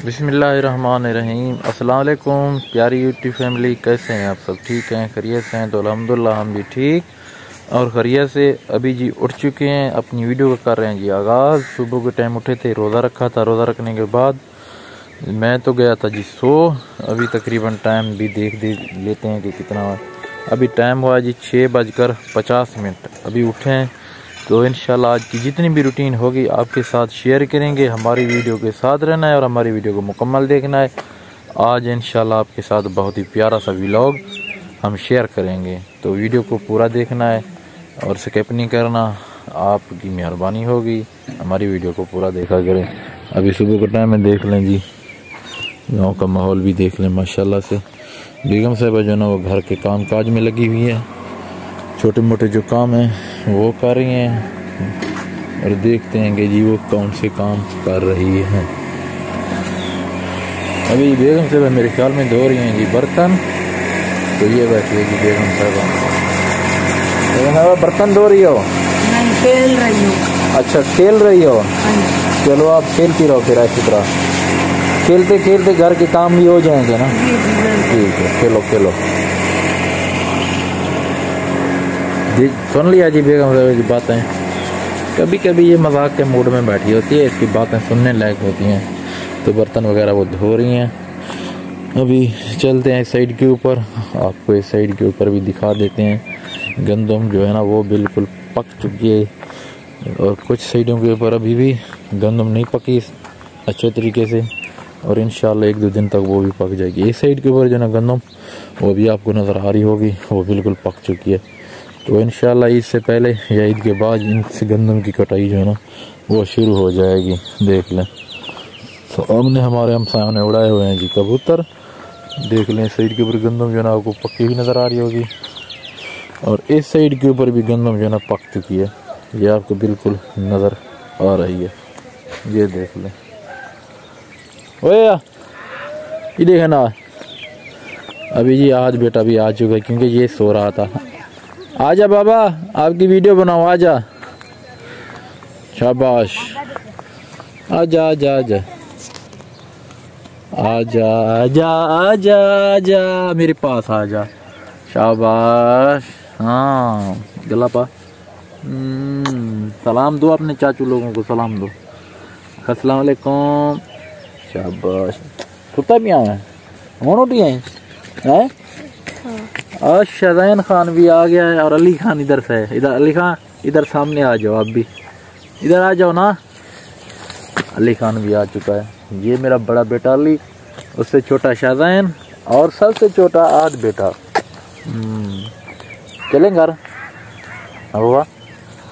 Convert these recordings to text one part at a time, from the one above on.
बिस्मिल्लाहिर्रहमानिर्रहीम। अस्सलाम वालेकुम प्यारी यूट्यूब फैमिली, कैसे हैं आप सब? ठीक हैं, खैरियत से हैं? तो अल्हम्दुलिल्लाह हम भी ठीक और खैरियत से अभी जी उठ चुके हैं। अपनी वीडियो को कर रहे हैं जी आगाज़। सुबह के टाइम उठे थे, रोज़ा रखा था। रोज़ा रखने के बाद मैं तो गया था जी सो। अभी तकरीबन टाइम भी देख लेते हैं कि कितना। अभी टाइम हुआ जी 6:50। अभी उठे हैं तो इंशाल्लाह आज की जितनी भी रूटीन होगी आपके साथ शेयर करेंगे। हमारी वीडियो के साथ रहना है और हमारी वीडियो को मुकम्मल देखना है। आज इंशाल्लाह आपके साथ बहुत ही प्यारा सा व्लॉग हम शेयर करेंगे, तो वीडियो को पूरा देखना है और स्किप नहीं करना। आपकी मेहरबानी होगी, हमारी वीडियो को पूरा देखा करें। अभी सुबह का टाइम है, देख लें जी गाँव का माहौल भी देख लें। माशाल्लाह से बेगम साहिबा जो है ना वो घर के काम काज में लगी हुई है, छोटे मोटे जो काम हैं वो कर रही हैं और देखते हैं कि जी वो कौन से काम कर रही हैं। अभी बेगम साहिबा मेरे ख्याल में धो रही हैं जी बर्तन। तो ये बैठी है जी बेगम साहिबा। बर्तन धो रही हो? नहीं, खेल रही हूँ। अच्छा, खेल रही हो? चलो आप खेलती रहो फिर ऐसी तरह। खेलते खेलते घर के काम भी हो जाएंगे ना। ठीक है, खेलो खेलो। सुन लिया जी बेगम साहिबा की बातें। कभी कभी ये मजाक के मूड में बैठी होती है, इसकी बातें सुनने लायक होती हैं। तो बर्तन वगैरह वो धो रही हैं। अभी चलते हैं इस साइड के ऊपर, आपको इस साइड के ऊपर भी दिखा देते हैं। गंदम जो है ना वो बिल्कुल पक चुकी है और कुछ साइडों के ऊपर अभी भी गंदम नहीं पकी अच्छे तरीके से, और इंशाल्लाह 1-2 दिन तक वो भी पक जाएगी। इस साइड के ऊपर जो है ना गंदम वो भी आपको नज़र आ रही होगी, वो बिल्कुल पक चुकी है। तो इंशाल्लाह ईद से पहले या ईद के बाद इनसे गंदम की कटाई जो है ना वो शुरू हो जाएगी। देख लें तो हमने हमारे हमसायों ने उड़ाए हुए हैं जी कबूतर। देख लें साइड के ऊपर गंदम जो है ना आपको पक्की हुई नज़र आ रही होगी, और इस साइड के ऊपर भी गंदम जो है ना पक चुकी है, ये आपको बिल्कुल नज़र आ रही है। ये देख लें। ओए ये देखे ना, अभी जी आज बेटा भी आ चुका है क्योंकि ये सो रहा था। आजा बाबा, आपकी वीडियो बनाओ, आजा। शाबाश, आजा आजा आजा आजा आजा आजा आजा मेरे पास आजा। शाबाश, हाँ गला पा। सलाम दो अपने चाचू लोगों को, सलाम दो। अस्सलाम वालेकुम। शाबाश। कुत्ता भी आया है, मोनोटी है? और शज़ैन खान भी आ गया है और अली खान इधर से है। इधर अली खान, इधर सामने आ जाओ, आप भी इधर आ जाओ ना। अली खान भी आ चुका है। ये मेरा बड़ा बेटा अली, उससे छोटा शज़ैन और सबसे छोटा आद बेटा। चलें घर? हुआ?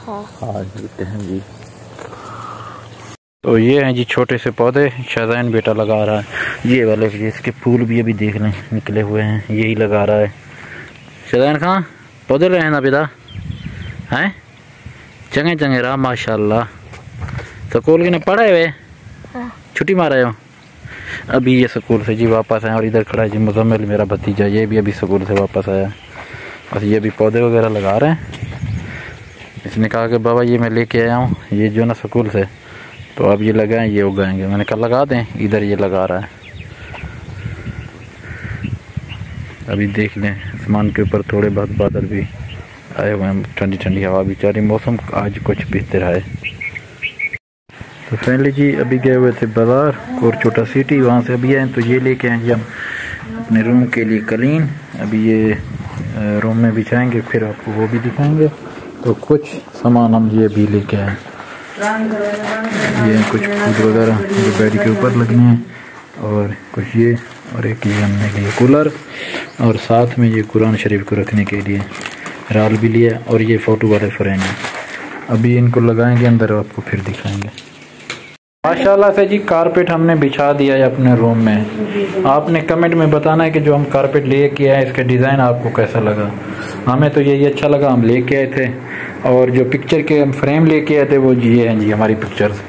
हाँ चलते हैं जी। तो ये हैं जी छोटे से पौधे, शज़ैन बेटा लगा रहा है। ये वाले इसके फूल भी अभी देख लें निकले हुए हैं, यही लगा रहा है। शज़ैन खां पौधे रहे ना पिता हैं? चंगे चंगे रहा माशाल्लाह। स्कूल के ने पढ़े हुए? छुट्टी मारे हो? अभी ये स्कूल से जी वापस आए और इधर खड़ा है जी मुजम्मिल मेरा भतीजा, ये भी अभी स्कूल से वापस आया। बस ये भी पौधे वगैरह लगा रहे हैं। इसने कहा कि बाबा ये मैं लेके आया हूँ ये जो ना स्कूल से, तो अब ये लगाएं, ये उगाएंगे। मैंने कहा लगा दें, इधर ये लगा रहा है। अभी देख लें आसमान के ऊपर थोड़े बहुत बादल भी आए हुए हैं, ठंडी ठंडी हवा भी चल रही। मौसम आज कुछ बेहतर है। तो फैमिली जी अभी गए हुए थे बाज़ार और छोटा सिटी, वहाँ से अभी आए तो ये लेके आए जी हम अपने रूम के लिए कलीन। अभी ये रूम में बिछाएंगे, फिर आपको वो भी दिखाएंगे। तो कुछ सामान हम ये भी लेके आए। ये कुछ फूड वगैरह जो बेड के ऊपर लगने हैं, और कुछ ये, और एक ये हमने लिए कूलर, और साथ में ये कुरान शरीफ को रखने के लिए राल भी लिया, और ये फ़ोटो वाले फ्रेम है। अभी इनको लगाएंगे अंदर, आपको फिर दिखाएंगे। माशाल्लाह से जी कारपेट हमने बिछा दिया है अपने रूम में। आपने कमेंट में बताना है कि जो हम कारपेट लेके आए इसका डिज़ाइन आपको कैसा लगा। हमें तो यही अच्छा लगा, हम लेके आए थे। और जो पिक्चर के हम फ्रेम लेके आए थे वो ये हैं जी हमारी पिक्चर्स,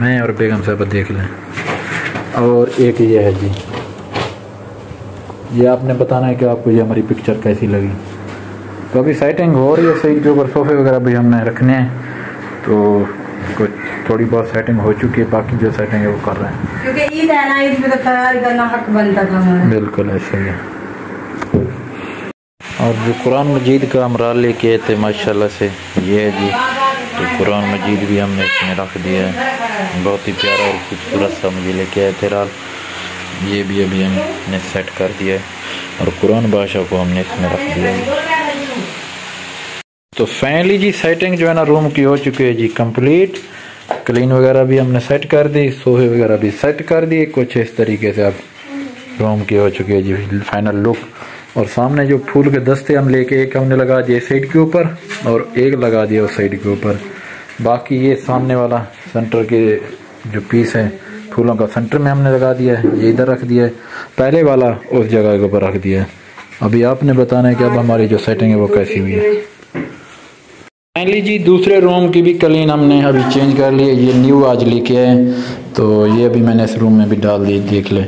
मैं और बेगम साहब देख लें। और एक ये है जी, ये आपने बताना है कि आपको ये हमारी पिक्चर कैसी लगी। तो अभी सेटिंग हो रही है, सही के ऊपर सोफे वगैरह भी हमने रखने हैं, तो कुछ थोड़ी बहुत सेटिंग हो चुकी है, बाकी जो सेटिंग है वो कर रहे हैं, क्योंकि ईद है ना, ईद में तो तैयारी करना हक बनता था हमारा। बिल्कुल ऐसा ही है। और जो कुरान मजीद का अमराल लेके आए थे माशाल्लाह से, ये है जी, तो कुरान मजीद भी हमने इसमें रख दिया है, बहुत ही प्यारा और खूबसूरत सा मुझे लेके आए थे राल, ये भी अभी हमने सेट कर दिया है और कुरान बादशाह को हमने इसमें रख दिया है। तो फाइनली जी सेटिंग जो है ना रूम की हो चुकी है जी कंप्लीट, क्लीन वगैरह भी हमने सेट कर दी, सोफे वगैरह भी सेट कर दिए, कुछ इस तरीके से अब रूम की हो चुकी है जी फाइनल लुक। और सामने जो फूल के दस्ते हम लेके, एक हमने लगा दिए साइड के ऊपर और एक लगा दिया उस साइड के ऊपर, बाकी ये सामने वाला सेंटर के जो पीस है फूलों का सेंटर में हमने लगा दिया है, ये इधर रख दिया है, पहले वाला उस जगह के ऊपर रख दिया है। अभी आपने बताना है कि अब हमारी जो सेटिंग है वो कैसी हुई है। फाइनली जी दूसरे रूम की भी क्लीन हमने अभी चेंज कर ली है, ये न्यू आज लेके आए, तो ये अभी मैंने इस रूम में भी डाल दी, देख ले।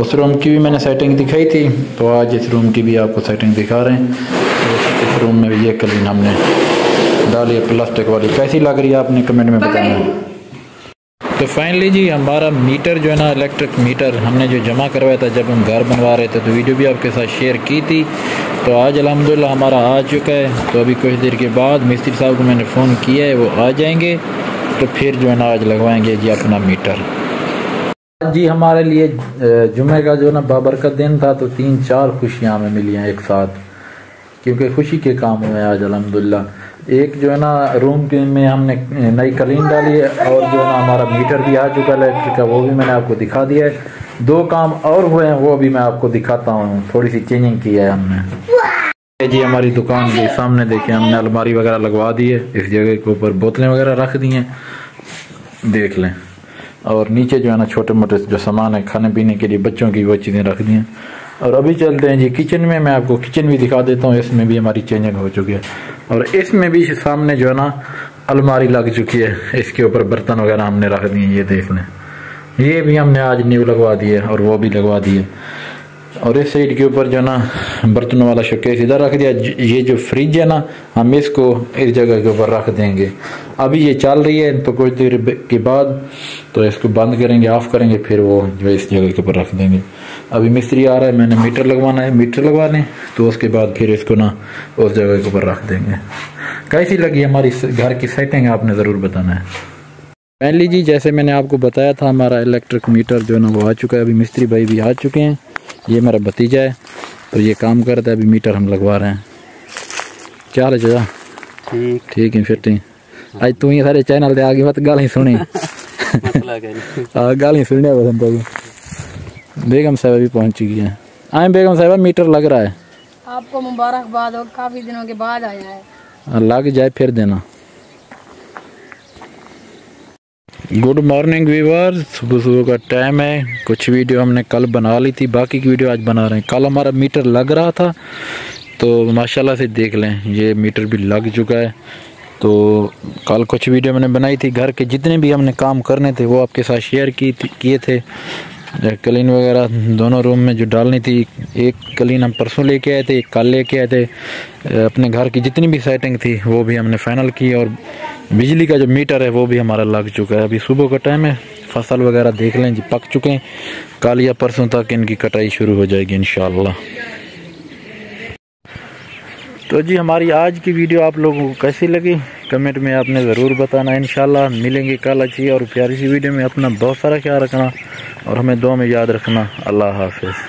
उस रूम की भी मैंने सेटिंग दिखाई थी, तो आज इस रूम की भी आपको सेटिंग दिखा रहे हैं। तो इस रूम में भी ये क्लीन हमने डाली है प्लास्टिक वाली, कैसी लग रही है आपने कमेंट में बताना है। तो फाइनली जी हमारा मीटर जो है ना, इलेक्ट्रिक मीटर हमने जो जमा करवाया था जब हम घर बनवा रहे थे, तो वीडियो भी आपके साथ शेयर की थी, तो आज अल्हम्दुलिल्लाह हमारा आ चुका है। तो अभी कुछ देर के बाद मिस्त्री साहब को मैंने फ़ोन किया है, वो आ जाएंगे, तो फिर जो है ना आज लगवाएंगे जी अपना मीटर। जी हमारे लिए जुम्मे का जो ना बाबरकत दिन था, तो 3-4 खुशियाँ हमें मिली हैं एक साथ, क्योंकि खुशी के काम हुए आज अल्हम्दुलिल्लाह। एक जो है ना रूम के में हमने नई कलीन डाली है, और जो है ना हमारा मीटर भी आ चुका है इलेक्ट्रिक का, वो भी मैंने आपको दिखा दिया है। 2 काम और हुए हैं, वो भी मैं आपको दिखाता हूँ, थोड़ी सी चेंजिंग की है हमने। जी हमारी दुकान के सामने देखें, हमने अलमारी वगैरह लगवा दी है, इस जगह के ऊपर बोतलें वगैरह रख दी हैं, देख लें। और नीचे जो है ना छोटे मोटे जो सामान है खाने पीने के लिए बच्चों की, वो चीज़ें रख दी हैं। और अभी चलते हैं जी किचन में, मैं आपको किचन भी दिखा देता हूँ, इसमें भी हमारी चेंजिंग हो चुकी है। और इसमें भी सामने जो है ना अलमारी लग चुकी है, इसके ऊपर बर्तन वगैरह हमने रख दिए, ये देख लें, ये भी हमने आज न्यू लगवा दिए और वो भी लगवा दिए। और इस साइड के ऊपर जो ना बर्तनों वाला शोकेस इधर रख दिया। ये जो फ्रिज है ना, हम इसको इस जगह के ऊपर रख देंगे। अभी ये चल रही है, तो कुछ देर के बाद तो इसको बंद करेंगे, ऑफ करेंगे, फिर वो जो इस जगह के ऊपर रख देंगे। अभी मिस्त्री आ रहा है, मैंने मीटर लगवाना है, मीटर लगवा लें, तो उसके बाद फिर इसको ना उस जगह के ऊपर रख देंगे। कैसी लगी हमारी घर की सेटिंग, आपने ज़रूर बताना है। पहली जी जैसे मैंने आपको बताया था, हमारा इलेक्ट्रिक मीटर जो है ना वो आ चुका है, अभी मिस्त्री भाई भी आ चुके हैं। ये मेरा भतीजा है, तो ये काम करता है, अभी मीटर हम लगवा रहे हैं। क्या हाल है चाचा? ठीक है। फिर आज तू ही सारे चैनल दे आगे मत गाल ही सुनी गाल ही सुनने पसंद तो। बेगम साहब भी पहुंच गई है। आए बेगम साहब, मीटर लग रहा है। आपको मुबारकबाद हो, काफी दिनों के बाद आया है। लग जाए फिर देना। गुड मॉर्निंग व्यूअर्स, सुबह सुबह का टाइम है। कुछ वीडियो हमने कल बना ली थी, बाकी की वीडियो आज बना रहे हैं। कल हमारा मीटर लग रहा था, तो माशाल्लाह से देख लें ये मीटर भी लग चुका है। तो कल कुछ वीडियो मैंने बनाई थी, घर के जितने भी हमने काम करने थे वो आपके साथ शेयर किए थे। क्लीन वगैरह दोनों रूम में जो डालनी थी, एक क्लीन हम परसों लेके आए थे, एक कल लेके आए थे। अपने घर की जितनी भी सेटिंग थी वो भी हमने फाइनल की, और बिजली का जो मीटर है वो भी हमारा लग चुका है। अभी सुबह का टाइम है, फसल वगैरह देख लें जी पक चुके हैं, कल या परसों तक इनकी कटाई शुरू हो जाएगी इंशाल्लाह। तो जी हमारी आज की वीडियो आप लोगों को कैसी लगी कमेंट में आपने ज़रूर बताना। इंशाल्लाह मिलेंगे कल अच्छी और प्यारी सी वीडियो में। अपना बहुत सारा ख्याल रखना और हमें दुआ में याद रखना। अल्लाह हाफिज़।